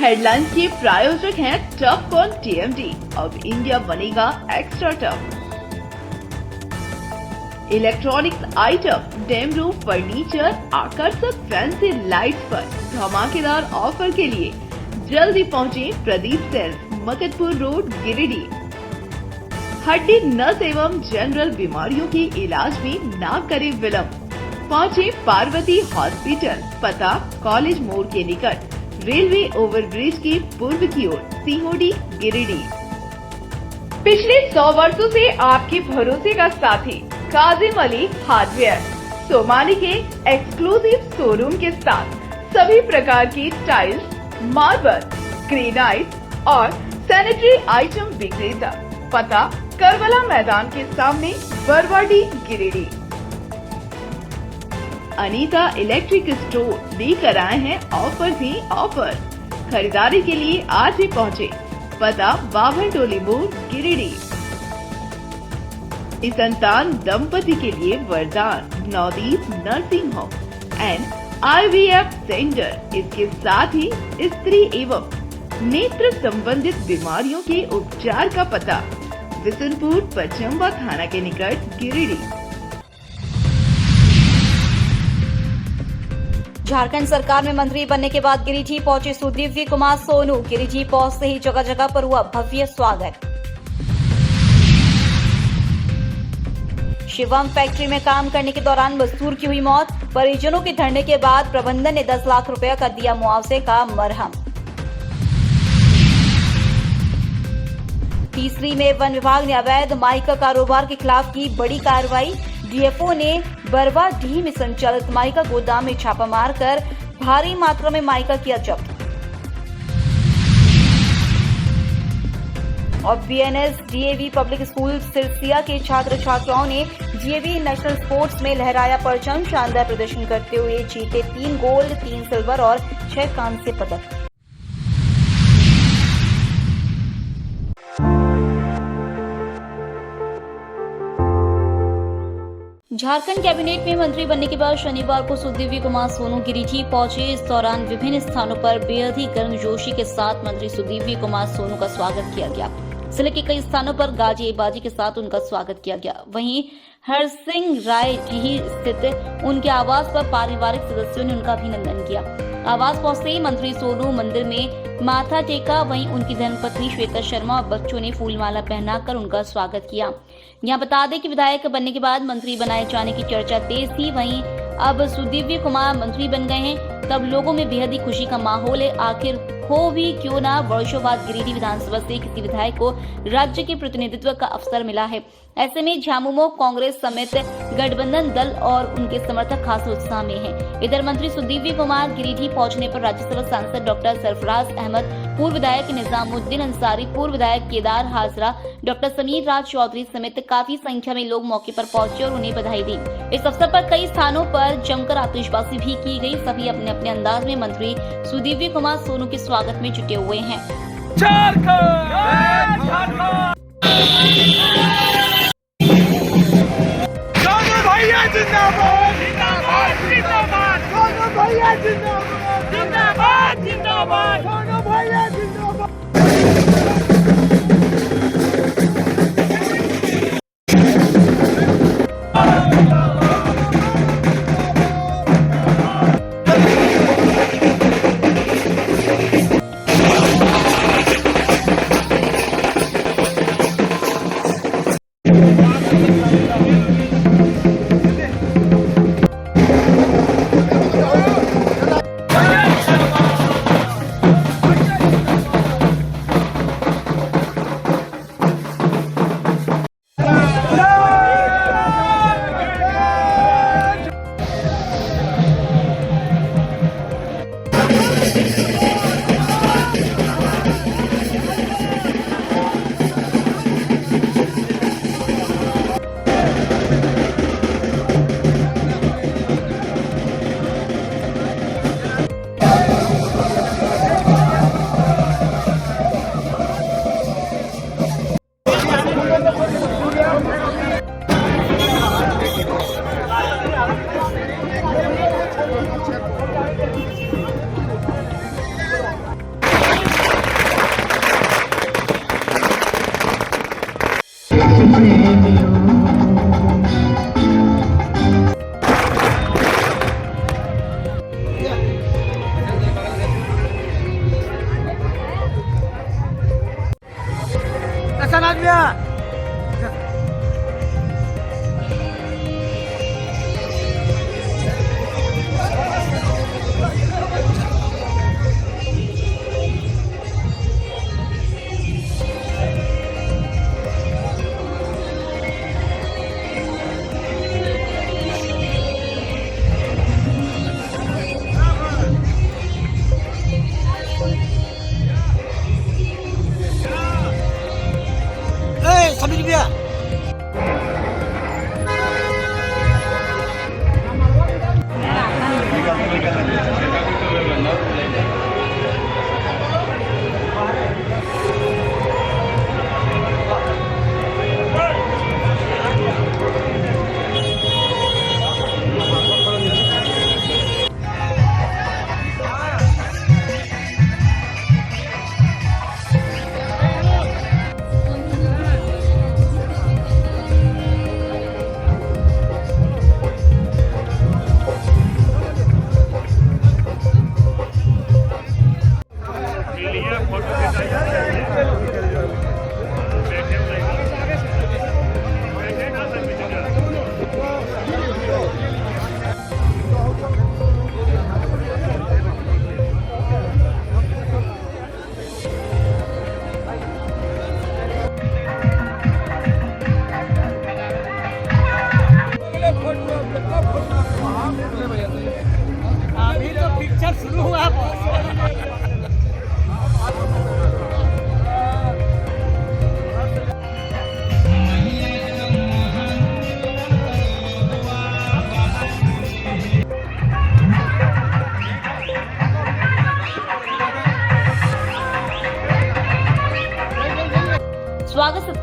Headlines के प्रायोजक हैं टफकॉन टीएमटी। अब इंडिया बनेगा extra tough. Electronics item, dam roof furniture, आकर्षक फैंसी लाइट्स पर धमाकेदार ऑफर के लिए जल्दी पहुंचे प्रदीप सेल्स, मकतपुर रोड, गिरिडीह। हड्डी, नस एवं जनरल बीमारियों के इलाज में ना करे विलंब। पहुंचे पार्वती हॉस्पिटल, पता कॉलेज मोड़ के निकट, रेलवे ओवरब्रिज के पूर्व की ओर, सीहोडी, गिरिडीह। पिछले 100 वर्षों से आपके भरोसे का साथी काजिम अली हार्डवेयर, सोमानी के एक्सक्लूसिव शोरूम के साथ सभी प्रकार की टाइल्स, मार्बल, ग्रेनाइट और सैनिटरी आइटम विक्रेता। पता करबला मैदान के सामने, बरवाडी, गिरिडीह। अनीता इलेक्ट्रिक स्टोर लेकर आए हैं ऑफर ही ऑफर। खरीदारी के लिए आज ही पहुंचे। पता बाभन टोली मोड़, गिरिडीह। इस संतान दंपति के लिए वरदान Navdeep nursing home and IVF centre. इसके साथ ही स्त्री एवं नेत्र संबंधित बीमारियों के उपचार का पता बिशनपुर, पचम्बा थाना के निकट, गिरिडीह। झारखंड सरकार में मंत्री बनने के बाद गिरिडीह पहुंचे सुदीव्य कुमार सोनू। गिरिडीह पहुंचते ही जगह जगह पर हुआ भव्य स्वागत। शिवम फैक्ट्री में काम करने के दौरान मजदूर की हुई मौत। परिजनों के धरने के बाद प्रबंधन ने 10 लाख रुपए का दिया मुआवजे का मरहम। तीसरी में वन विभाग ने अवैध माई का कारोबार के खिलाफ की बड़ी कार्रवाई। डीएफओ ने बरवाडीह में संचालित माई का गोदाम में छापा मारकर भारी मात्रा में माई का किया जब्त। और BNS DAV public school Sirsia के छात्र छात्राओं ने डीएवी नेशनल स्पोर्ट्स में लहराया परचम। शानदार प्रदर्शन करते हुए जीते 3 गोल्ड, 3 सिल्वर और 6 कांस्य पदक। झारखंड कैबिनेट में मंत्री बनने के बाद शनिवार को सुदीव्य कुमार सोनू गिरिडीह पहुंचे। इस दौरान विभिन्न स्थानों पर बेहद ही गर्मजोशी के साथ मंत्री सुदीव्य कुमार सोनू का स्वागत किया गया। जिले के कई स्थानों पर गाजे बाजी के साथ उनका स्वागत किया गया। वहीं हरसिंह राय डीह स्थित उनके आवास पर पारिवारिक सदस्यों ने उनका अभिनंदन किया। आवास पहुंचते ही मंत्री सोनू मंदिर में माथा टेका। वहीं उनकी धर्मपत्नी श्वेता शर्मा और बच्चों ने फूलमाला पहनाकर उनका स्वागत किया। यहाँ बता दें कि विधायक बनने के बाद मंत्री बनाए जाने की चर्चा तेज थी। वहीं अब सुदीव्य कुमार मंत्री बन गए हैं, तब लोगों में बेहद ही खुशी का माहौल है। आखिर हो भी क्यों ना, वर्षों बाद गिरिडीह विधानसभा से किसी विधायक को राज्य के प्रतिनिधित्व का अवसर मिला है। ऐसे में झामुमो कांग्रेस समेत गठबंधन दल और उनके समर्थक खास उत्साह में हैं। इधर मंत्री सुदीव्य कुमार गिरिडीह पहुंचने पर राज्यसभा सांसद डॉक्टर सरफराज अहमद, पूर्व विधायक निजामुद्दीन अंसारी, पूर्व विधायक केदार हाजरा, डॉक्टर समीर राज चौधरी समेत काफी संख्या में लोग मौके पर पहुंचे और उन्हें बधाई दी। इस अवसर पर कई स्थानों पर जमकर आतिशबाजी भी की गई। सभी अपने अपने अंदाज में मंत्री सुदीव्य कुमार सोनू के स्वागत में जुटे हुए हैं। जिंदाबाद जिंदाबाद जिंदाबाद सोनू भैया जिंदाबाद जिंदाबाद जिंदाबाद सोनू भैया जिंदाबाद।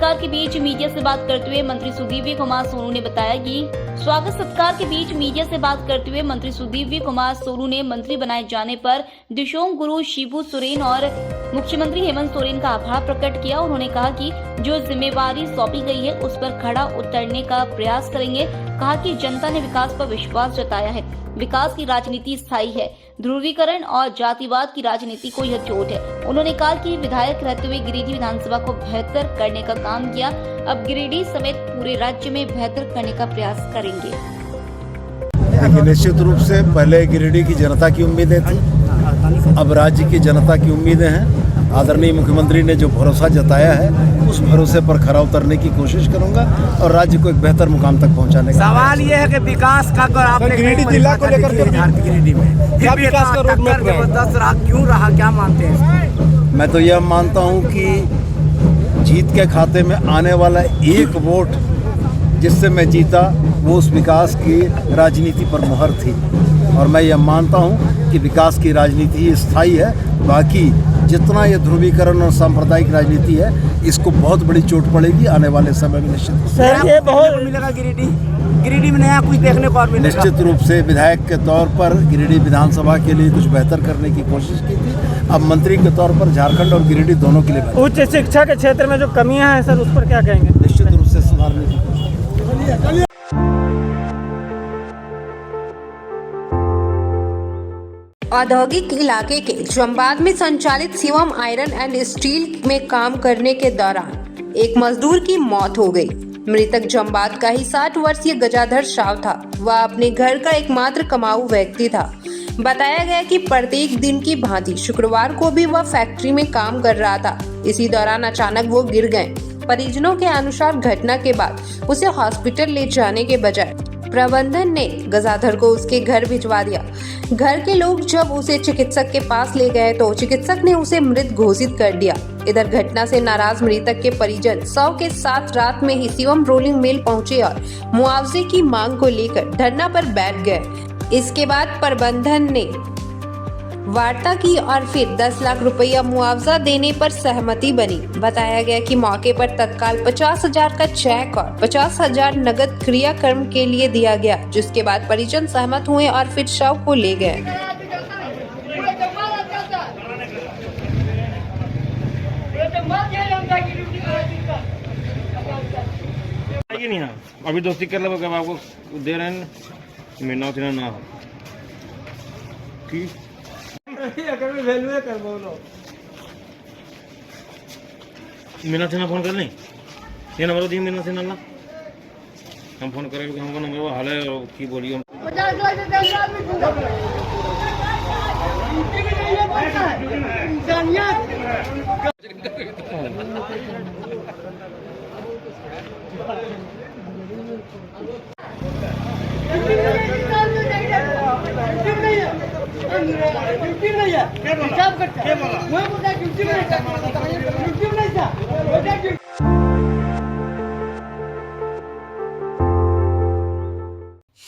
सत्कार के बीच मीडिया से बात करते हुए मंत्री सुदीव्य कुमार सोनू ने बताया कि स्वागत सत्कार के बीच मीडिया से बात करते हुए मंत्री सुदीव्य कुमार सोनू ने मंत्री बनाए जाने पर दिशोम गुरु शिबू सोरेन और मुख्यमंत्री हेमंत सोरेन का आभार प्रकट किया। उन्होंने कहा कि जो जिम्मेवारी सौंपी गई है उस पर खड़ा उतरने का प्रयास करेंगे। कहा कि जनता ने विकास पर विश्वास जताया है। विकास की राजनीति स्थायी है, ध्रुवीकरण और जातिवाद की राजनीति को यह चोट है। उन्होंने कहा कि विधायक रहते हुए गिरिडीह विधानसभा को बेहतर करने का काम किया। अब गिरिडीह समेत पूरे राज्य में बेहतर करने का प्रयास करेंगे। देखिए, निश्चित रूप से पहले गिरिडीह की जनता की उम्मीदें थी, अब राज्य की जनता की उम्मीदें हैं। आदरणीय मुख्यमंत्री ने जो भरोसा जताया है उस भरोसे पर खरा उतरने की कोशिश करूंगा और राज्य को एक बेहतर मुकाम तक पहुंचाने का। सवाल ये है कि विकास का अगर आपने गिरिडीह जिला को लेकर के गिरिडीह में क्या विकास का रोड मैप जबरदस्त रहा, क्यों रहा, क्या मानते हैं? मैं तो यह मानता हूं कि जीत के खाते में आने वाला एक वोट जिससे मैं जीता वो उस विकास की राजनीति पर मुहर थी और मैं यह मानता हूं कि विकास की राजनीति स्थायी है। बाकी जितना ये ध्रुवीकरण और सांप्रदायिक राजनीति है इसको बहुत बड़ी चोट पड़ेगी आने वाले समय में। निश्चित सर ये बहुत मिलेगा गिरिडीह में नया कुछ देखने को और मिलेगा। निश्चित रूप से विधायक के तौर पर गिरिडीह विधानसभा के लिए कुछ बेहतर करने की कोशिश की थी। अब मंत्री के तौर पर झारखंड और गिरिडीह दोनों के लिए उच्च शिक्षा के क्षेत्र में जो कमियां हैं सर उस पर क्या कहेंगे? निश्चित रूप से सुधारने की। औद्योगिक इलाके के जमबाद में संचालित शिवम आयरन एंड स्टील में काम करने के दौरान एक मजदूर की मौत हो गई। मृतक जमबाद का ही 60 वर्षीय गजाधर साव था। वह अपने घर का एकमात्र कमाऊ व्यक्ति था। बताया गया कि प्रत्येक दिन की भांति शुक्रवार को भी वह फैक्ट्री में काम कर रहा था। इसी दौरान अचानक वो गिर गए। परिजनों के अनुसार घटना के बाद उसे हॉस्पिटल ले जाने के बजाय प्रबंधन ने गजाधर को उसके घर भिजवा दिया। घर के लोग जब उसे चिकित्सक के पास ले गए तो चिकित्सक ने उसे मृत घोषित कर दिया। इधर घटना से नाराज मृतक के परिजन शव के साथ रात में ही शिवम रोलिंग मिल पहुंचे और मुआवजे की मांग को लेकर धरना पर बैठ गए। इसके बाद प्रबंधन ने वार्ता की और फिर 10 लाख रुपया मुआवजा देने पर सहमति बनी। बताया गया कि मौके पर तत्काल 50,000 का चेक और 50,000 नगद क्रियाक्रम के लिए दिया गया, जिसके बाद परिजन सहमत हुए और फिर शव को ले गए। नहीं ना अभी दोस्ती कर लो आपको दे रहे हैं महीना उतना ना ठीक मीना से ना फोन कर लें ये नंबर दिए मीना से ना हम फोन करेंगे हमको नंबर हाल है की बोलिए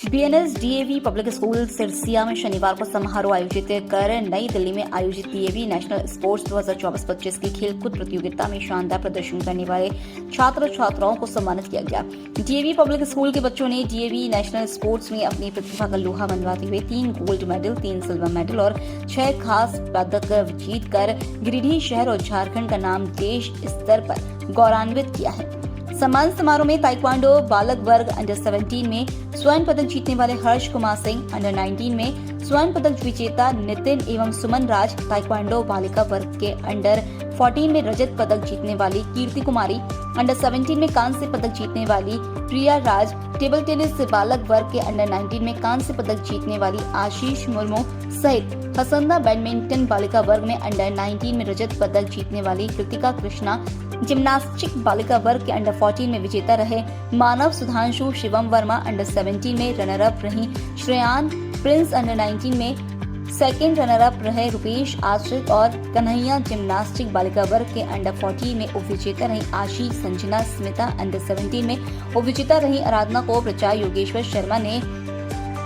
BNS DAV public school Sirsia में शनिवार को समारोह आयोजित कर नई दिल्ली में आयोजित डीएवी नेशनल स्पोर्ट्स 2024-25 की खेलकूद प्रतियोगिता में शानदार प्रदर्शन करने वाले छात्र छात्राओं को सम्मानित किया गया। डीएवी पब्लिक स्कूल के बच्चों ने डीएवी नेशनल स्पोर्ट्स में अपनी प्रतिभा का लोहा मनवाते हुए 3 गोल्ड मेडल, 3 सिल्वर मेडल और 6 खास पदक जीतकर गिरिडीह शहर और झारखंड का नाम देश स्तर पर गौरवान्वित किया है। सम्मान समारोह में ताइक्वांडो बालक वर्ग अंडर 17 में स्वर्ण पदक जीतने वाले हर्ष कुमार सिंह, अंडर 19 में स्वर्ण पदक विजेता नितिन एवं सुमन राज, ताइक्वांडो बालिका वर्ग के अंडर 14 में रजत पदक जीतने वाली कीर्ति कुमारी, अंडर 17 में कांस्य पदक जीतने वाली प्रिया राज, टेबल टेनिस बालक वर्ग के अंडर 19 में कांस्य पदक जीतने वाली आशीष मुर्मू सहित हसंदा बैडमिंटन बालिका वर्ग में अंडर 19 में रजत पदक जीतने वाली कृतिका कृष्णा, जिम्नास्टिक बालिका वर्ग के अंडर 14 में विजेता रहे मानव सुधांशु शिवम वर्मा, अंडर 17 में रनर अप रही श्रेयान प्रिंस, अंडर 19 में सेकेंड रनर अप रहे रुपेश आश्रित और कन्हैया, जिम्नास्टिक बालिका वर्ग के अंडर 14 में उपविजेता रही आशीष संजना, स्मिता अंडर 17 में उपविजेता रही आराधना को प्रचार योगेश्वर शर्मा ने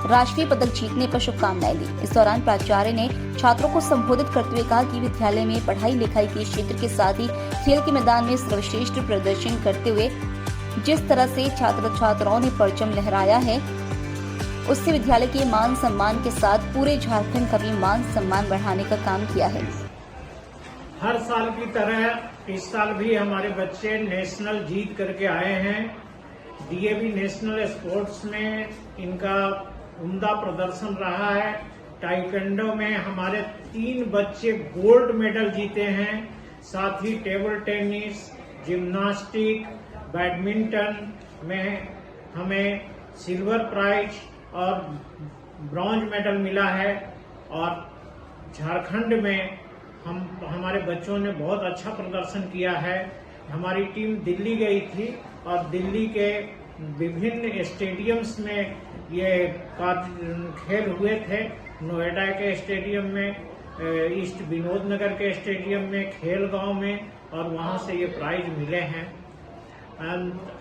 राष्ट्रीय पदक जीतने पर शुभकामनाएं दी। इस दौरान प्राचार्य ने छात्रों को संबोधित करते हुए कहा कि विद्यालय में पढ़ाई लिखाई के क्षेत्र के साथ ही खेल के मैदान में सर्वश्रेष्ठ प्रदर्शन करते हुए जिस तरह से छात्र छात्राओं ने परचम लहराया है, उससे विद्यालय के मान सम्मान के साथ पूरे झारखंड का भी मान सम्मान बढ़ाने का काम किया है। हर साल की तरह इस साल भी हमारे बच्चे नेशनल जीत करके आए हैं। डीएवी नेशनल स्पोर्ट्स में इनका उम्दा प्रदर्शन रहा है। ताइक्वांडो में हमारे 3 बच्चे गोल्ड मेडल जीते हैं। साथ ही टेबल टेनिस, जिम्नास्टिक, बैडमिंटन में हमें सिल्वर प्राइज और ब्रॉन्ज मेडल मिला है। और झारखंड में हमारे बच्चों ने बहुत अच्छा प्रदर्शन किया है। हमारी टीम दिल्ली गई थी और दिल्ली के विभिन्न स्टेडियम्स में ये खेल हुए थे। नोएडा के स्टेडियम में, ईस्ट विनोद नगर के स्टेडियम में, खेल गांव में, और वहां से ये प्राइज मिले हैं।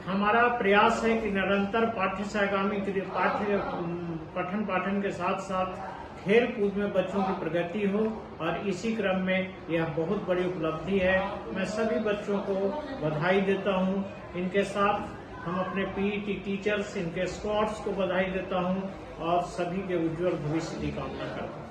हमारा प्रयास है कि निरंतर पठन पाठन के साथ साथ खेल कूद में बच्चों की प्रगति हो, और इसी क्रम में यह बहुत बड़ी उपलब्धि है। मैं सभी बच्चों को बधाई देता हूं। इनके साथ हम अपने पीईटी टीचर्स, इनके स्क्वाड्स को बधाई देता हूं और सभी के उज्जवल भविष्य की कामना करता हूं।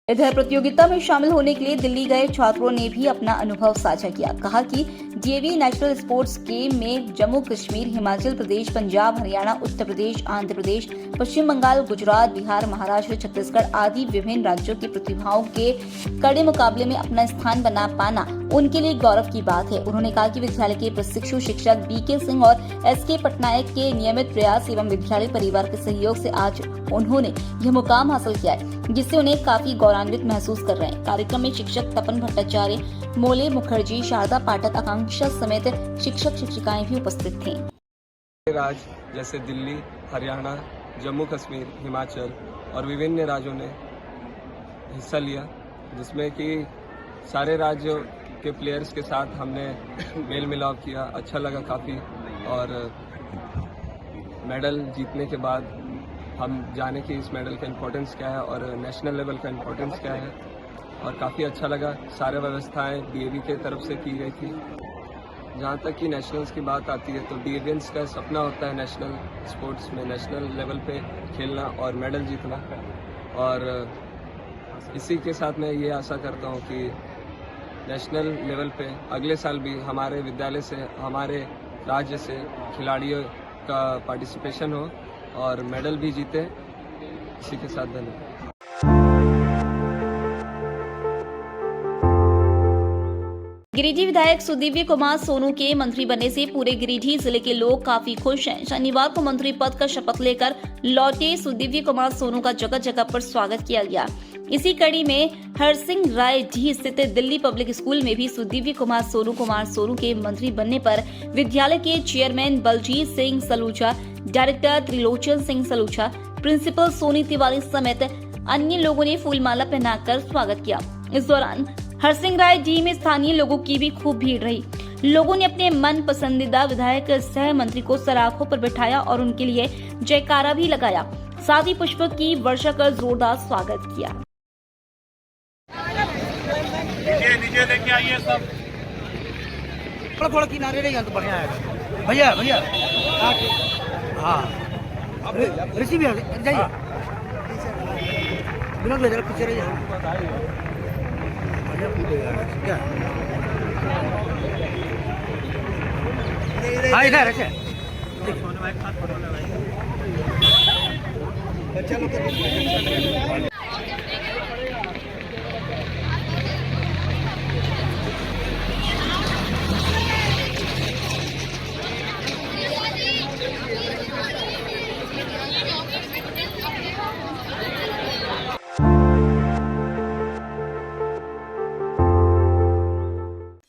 इधर प्रतियोगिता में शामिल होने के लिए दिल्ली गए छात्रों ने भी अपना अनुभव साझा किया। कहा कि डीएवी नेशनल स्पोर्ट्स गेम में जम्मू कश्मीर, हिमाचल प्रदेश, पंजाब, हरियाणा, उत्तर प्रदेश, आंध्र प्रदेश, पश्चिम बंगाल, गुजरात, बिहार, महाराष्ट्र, छत्तीसगढ़ आदि विभिन्न राज्यों की प्रतिभाओं के कड़े मुकाबले में अपना स्थान बना पाना उनके लिए गौरव की बात है। उन्होंने कहा कि विद्यालय के प्रशिक्षु शिक्षक बीके सिंह और एसके पटनायक के नियमित प्रयास एवं विद्यालय परिवार के सहयोग से आज उन्होंने यह मुकाम हासिल किया है, जिससे उन्हें काफी गौरवान्वित महसूस कर रहे हैं। कार्यक्रम में शिक्षक तपन भट्टाचार्य, मोले मुखर्जी, शारदा पाठक, आकांक्षा समेत शिक्षक शिक्षिकाएं भी उपस्थित थे। राज्य जैसे दिल्ली, हरियाणा, जम्मू कश्मीर, हिमाचल और विभिन्न राज्यों ने हिस्सा लिया, जिसमें कि सारे राज्यों के प्लेयर्स के साथ हमने मेल मिलाप किया। अच्छा लगा काफ़ी, और मेडल जीतने के बाद हम जाने कि इस मेडल का इम्पोर्टेंस क्या है और नेशनल लेवल का इम्पोर्टेंस क्या है, और काफ़ी अच्छा लगा। सारे व्यवस्थाएं डीएवी के तरफ से की गई थी। जहाँ तक कि नेशनल्स की बात आती है तो डीएवियंस का सपना होता है नेशनल स्पोर्ट्स में नेशनल लेवल पे खेलना और मेडल जीतना, और इसी के साथ मैं ये आशा करता हूँ कि नेशनल लेवल पे अगले साल भी हमारे विद्यालय से, हमारे राज्य से खिलाड़ियों का पार्टिसिपेशन हो और मेडल भी जीते। इसी के साथ धन्यवाद। गिरिडीह विधायक सुदीव्य कुमार सोनू के मंत्री बनने से पूरे गिरिडीह जिले के लोग काफी खुश हैं। शनिवार को मंत्री पद का शपथ लेकर लौटे सुदीव्य कुमार सोनू का जगह जगह पर स्वागत किया गया। इसी कड़ी में हरसिंह राय डी स्थित दिल्ली पब्लिक स्कूल में भी सुदीव्य कुमार सोनू के मंत्री बनने पर विद्यालय के chairman Baljit Singh Saluja, director Trilochan Singh Saluja, principal Soni Tiwari समेत अन्य लोगों ने फूलमाला पहनाकर स्वागत किया। इस दौरान हरसिंह राय डी में स्थानीय लोगों की भी खूब भीड़ रही। लोगों ने अपने मन पसंदीदा विधायक सह मंत्री को सराखों पर बिठाया और उनके लिए जयकारा भी लगाया। साथ ही पुष्प की वर्षा कर जोरदार स्वागत किया। नीचे लेके आइए सब, थोड़ा किनारे रहिए तो बढ़िया है। भैया भैया हाँ ऋषि भी जाइए, विनोद ले जरा पीछे रहिए। क्या हाँ इधर है।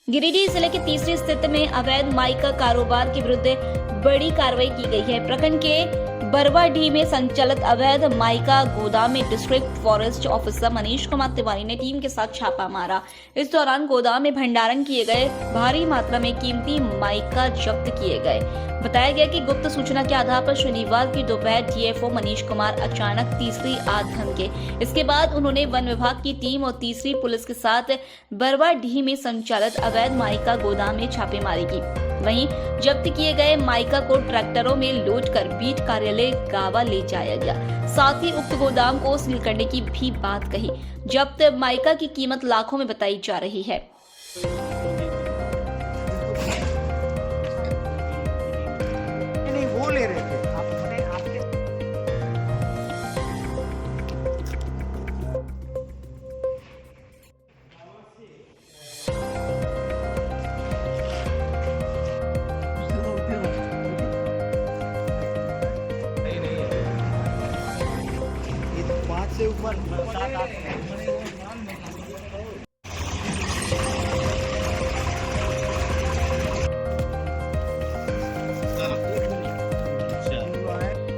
गिरिडीह जिले के तीसरी स्थित में अवैध माइक का कारोबार के विरुद्ध बड़ी कार्रवाई की गई है। प्रखंड के बरवाडीह में संचालित अवैध माइका गोदाम में district forest officer Manish Kumar Tiwari ने टीम के साथ छापा मारा। इस दौरान गोदाम में भंडारण किए गए भारी मात्रा में कीमती माइका जब्त किए गए। बताया गया कि गुप्त सूचना के आधार पर शनिवार की दोपहर डीएफओ मनीष कुमार अचानक तीसरी आग धमके। इसके बाद उन्होंने वन विभाग की टीम और तीसरी पुलिस के साथ बरवाडीह में संचालित अवैध माइका गोदाम में छापेमारी की। वहीं जब्त किए गए माइका को ट्रैक्टरों में लोड कर बीट कार्यालय गावा ले जाया गया। साथ ही उक्त गोदाम को सील करने की भी बात कही। जब्त माइका की कीमत लाखों में बताई जा रही है। नहीं वो ले रहे थे आपने आपके ये 5 से ऊपर 7-8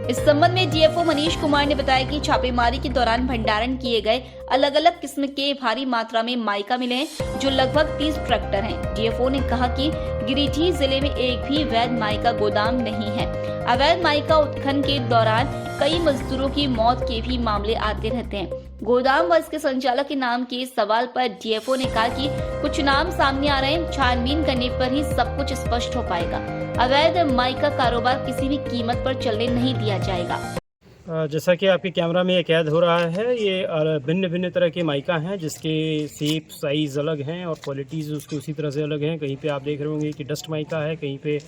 इस संबंध में डीएफओ मनीष कुमार ने बताया कि छापेमारी के दौरान भंडारण किए गए अलग अलग किस्म के भारी मात्रा में माइका मिले हैं, जो लगभग 30 ट्रैक्टर हैं। डीएफओ ने कहा कि गिरिडीह जिले में एक भी वैध माइका गोदाम नहीं है। अवैध माइका उत्खनन के दौरान कई मजदूरों की मौत के भी मामले आते रहते हैं। गोदाम व इसके संचालक के नाम के सवाल पर डीएफओ ने कहा कि कुछ नाम सामने आ रहे हैं, छानबीन करने पर ही सब कुछ स्पष्ट हो पाएगा। अवैध माइका कारोबार किसी भी कीमत पर चलने नहीं दिया जाएगा। जैसा कि आपके कैमरा में ये कैद हो रहा है, ये भिन्न भिन्न तरह के माइका हैं जिसके शेप साइज़ अलग हैं और क्वालिटीज़ उसकी उसी तरह से अलग हैं। कहीं पे आप देख रहे होंगे कि डस्ट माइका है, कहीं पे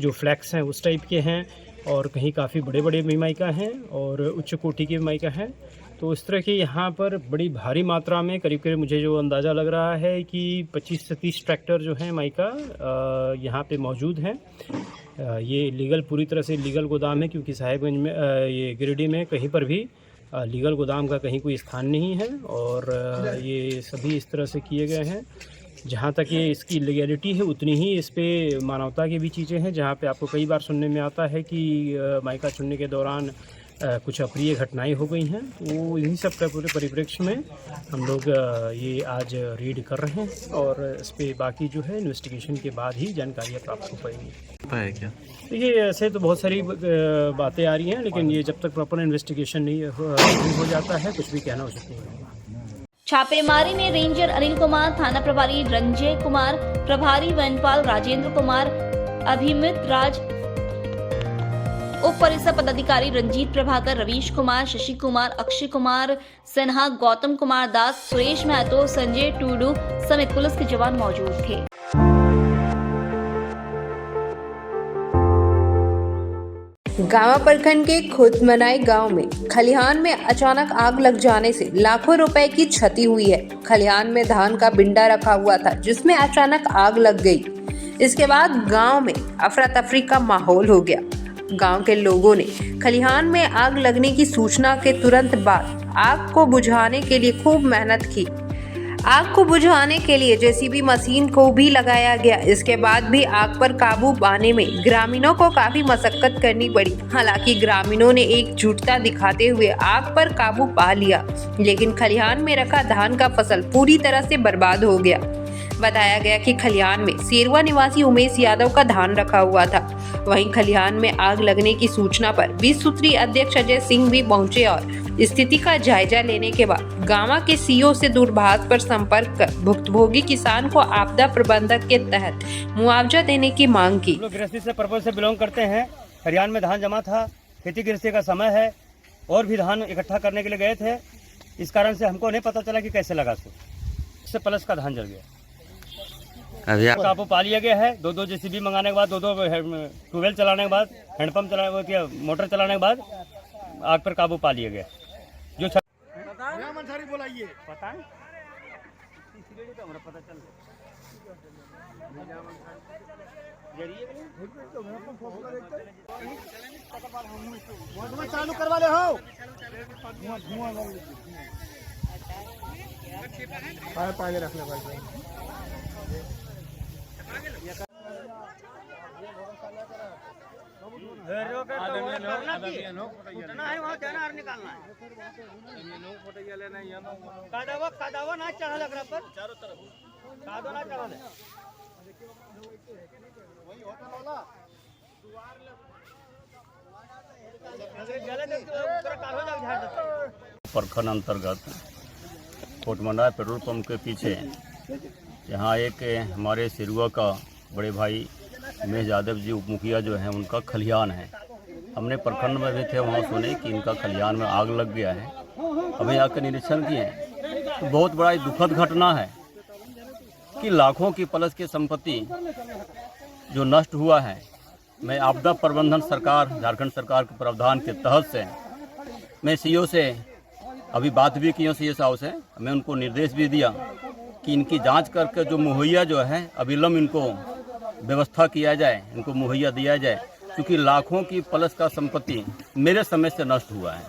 जो फ्लैक्स हैं उस टाइप के हैं, और कहीं काफ़ी बड़े बड़े भी माइका हैं और उच्च कोटि के माइका हैं। तो इस तरह के यहाँ पर बड़ी भारी मात्रा में करीब करीब मुझे जो अंदाज़ा लग रहा है कि 25 से 30 ट्रैक्टर जो हैं माइका यहाँ पे मौजूद हैं। ये लीगल, पूरी तरह से लीगल गोदाम है, क्योंकि साहिबगंज में ये गिरिडीह में कहीं पर भी लीगल गोदाम का कहीं कोई स्थान नहीं है, और ये सभी इस तरह से किए गए हैं। जहाँ तक ये इसकी लीगैलिटी है उतनी ही इस पे मानवता की भी चीज़ें हैं। जहाँ पे आपको कई बार सुनने में आता है कि माइका चुनने के दौरान कुछ अप्रिय घटनाएं हो गई हैं, तो इन्हीं सब का पूरे परिप्रेक्ष्य में हम लोग ये आज रीड कर रहे हैं, और इस पे बाकी जो है इन्वेस्टिगेशन के बाद ही जानकारियाँ प्राप्त हो पाएंगी। क्या देखिए, ऐसे तो बहुत सारी बातें आ रही हैं, लेकिन ये जब तक प्रॉपर इन्वेस्टिगेशन नहीं हो जाता है कुछ भी कहना उचित नहीं होगा। छापेमारी में रेंजर अनिल कुमार, थाना प्रभारी रंजय कुमार, प्रभारी वनपाल राजेंद्र कुमार, अभिमित राज, उप परिसर पदाधिकारी रंजीत प्रभाकर, रवीश कुमार, शशि कुमार, अक्षय कुमार सिन्हा, गौतम कुमार दास, सुरेश महतो, संजय टूडू समेत पुलिस के जवान मौजूद थे। गांवा प्रखंड के खुदमनाई गांव में खलिहान में अचानक आग लग जाने से लाखों रुपए की क्षति हुई है। खलिहान में धान का बिंडा रखा हुआ था, जिसमें अचानक आग लग गई। इसके बाद गांव में अफरा तफरी का माहौल हो गया। गांव के लोगों ने खलिहान में आग लगने की सूचना के तुरंत बाद आग को बुझाने के लिए खूब मेहनत की। आग को बुझाने के लिए जेसीबी मशीन को भी लगाया गया। इसके बाद भी आग पर काबू पाने में ग्रामीणों को काफी मशक्कत करनी पड़ी। हालांकि ग्रामीणों ने एकजुटता दिखाते हुए आग पर काबू पा लिया, लेकिन खलिहान में रखा धान का फसल पूरी तरह से बर्बाद हो गया। बताया गया कि खलिहान में सेरवा निवासी उमेश यादव का धान रखा हुआ था। वहीं खलिहान में आग लगने की सूचना पर 20 सूत्री अध्यक्ष अजय सिंह भी पहुंचे और स्थिति का जायजा लेने के बाद गांवा के सीओ से दूरभाष पर संपर्क कर भुक्तभोगी किसान को आपदा प्रबंधक के तहत मुआवजा देने की मांग की। लोग गृहस्थी से पर्पज से बिलोंग करते हैं। खलिहान में धान जमा था, खेती गृहस्थी का समय है, और भी धान इकट्ठा करने के लिए गए थे। इस कारण से हमको नहीं पता चला कि कैसे लगा। इससे प्लस का धान जल गया। काबू पा लिया गया है। 2 जेसीबी मंगाने के बाद, 2 ट्यूबवेल चलाने के बाद, हैंडपंप चलाने, मोटर चलाने के बाद आग पर काबू पा लिया गया। जो बोलाइए पता है तो हमारा पता चल चालू करवा ले हो पानी रखने पड़ता है। उतना है वहाँ जाना और निकालना है। कादावा ना चढ़ा लग रहा पर चारों तरफ कादो ना चढ़ा ले। वही होटल वाला प्रखंड अंतर्गत कोटमंडा पेट्रोल पंप के पीछे यहाँ एक हमारे सिरुआ का बड़े भाई उमेश यादव जी उप मुखिया जो है उनका खलिहान है। हमने प्रखंड में भी थे, वहाँ सुने कि इनका खलिहान में आग लग गया है। अभी आकर निरीक्षण किए तो बहुत बड़ा दुखद घटना है कि लाखों की प्लस की संपत्ति जो नष्ट हुआ है। मैं आपदा प्रबंधन सरकार झारखंड सरकार के प्रावधान के तहत से मैं सीओ से अभी बात भी की हूँ, सीओ साहब से मैं उनको निर्देश भी दिया कि इनकी जांच करके जो मुहैया जो है अविलंब इनको व्यवस्था किया जाए, इनको मुहैया दिया जाए, क्योंकि लाखों की प्लस का संपत्ति मेरे समय से नष्ट हुआ है।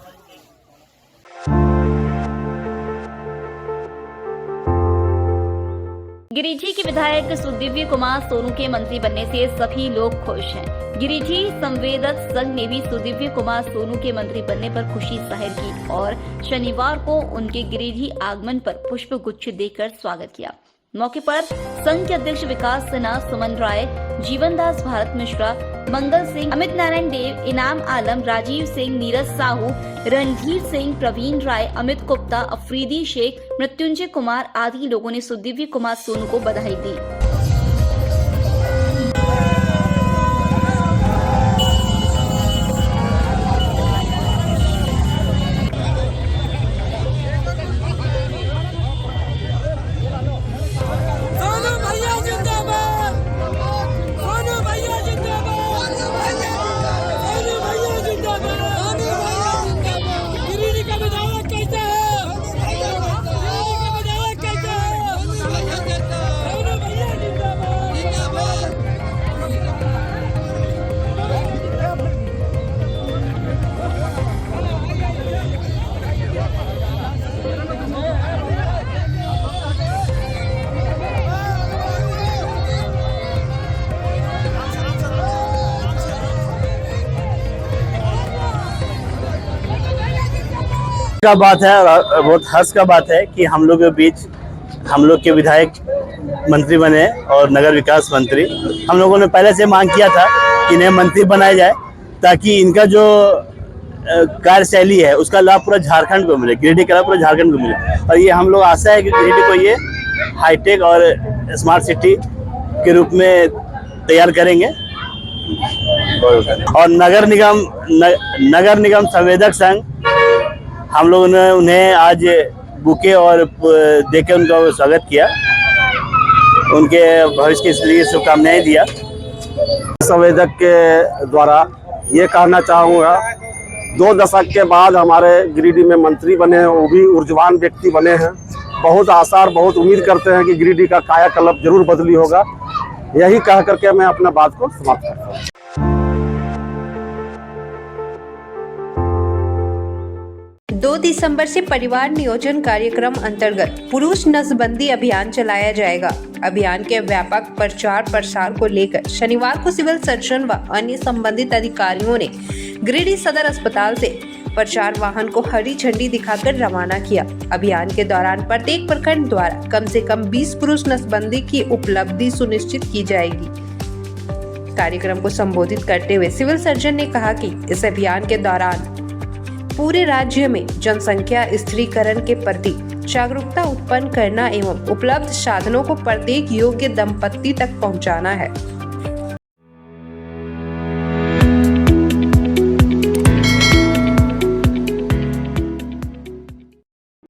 गिरिडीह के विधायक सुदीव्य कुमार सोनू के मंत्री बनने से सभी लोग खुश हैं। गिरिडीह संवेदक संघ ने भी सुदीव्य कुमार सोनू के मंत्री बनने पर खुशी जाहिर की और शनिवार को उनके गिरिडीह आगमन पर पुष्प गुच्छ देकर स्वागत किया। मौके पर संघ के अध्यक्ष विकास सिन्हा, सुमन राय, जीवन दास, भारत मिश्रा, मंगल सिंह, अमित नारायण देव, इनाम आलम, राजीव सिंह, नीरज साहू, रणधीर सिंह, प्रवीण राय, अमित गुप्ता, अफरीदी शेख, मृत्युंजय कुमार आदि लोगों ने सुदीव्य कुमार सोनू को बधाई दी। का बात है और बहुत हर्ष का बात है कि हम लोग के बीच हम लोग के विधायक मंत्री बने और नगर विकास मंत्री। हम लोगों ने पहले से मांग किया था कि इन्हें मंत्री बनाया जाए ताकि इनका जो कार्यशैली है उसका लाभ पूरा झारखंड को मिले, गिरिडीह का लाभ पूरा झारखंड को मिले। और ये हम लोग आशा है कि गिरिडीह को ये हाईटेक और स्मार्ट सिटी के रूप में तैयार करेंगे। और नगर निगम संवेदक संघ हम लोगों ने उन्हें आज बुके और देके उनका स्वागत किया, उनके भविष्य के लिए शुभकामनाएं दिया। संवेदक के द्वारा ये कहना चाहूँगा, 2 दशक के बाद हमारे गिरिडीह में मंत्री बने हैं, वो भी ऊर्जवान व्यक्ति बने हैं। बहुत आशा और बहुत उम्मीद करते हैं कि गिरिडीह का कायाकल्प जरूर बदली होगा। यही कह करके मैं अपना बात को समाप्त करता हूँ। 2 दिसंबर से परिवार नियोजन कार्यक्रम अंतर्गत पुरुष नसबंदी अभियान चलाया जाएगा। अभियान के व्यापक प्रचार प्रसार को लेकर शनिवार को सिविल सर्जन व अन्य संबंधित अधिकारियों ने गिरिडीह सदर अस्पताल से प्रचार वाहन को हरी झंडी दिखाकर रवाना किया। अभियान के दौरान प्रत्येक प्रखंड द्वारा कम से कम 20 पुरुष नसबंदी की उपलब्धि सुनिश्चित की जाएगी। कार्यक्रम को संबोधित करते हुए सिविल सर्जन ने कहा कि इस अभियान के दौरान पूरे राज्य में जनसंख्या स्थिरीकरण के प्रति जागरूकता उत्पन्न करना एवं उपलब्ध साधनों को प्रत्येक योग्य दंपत्ति तक पहुंचाना है।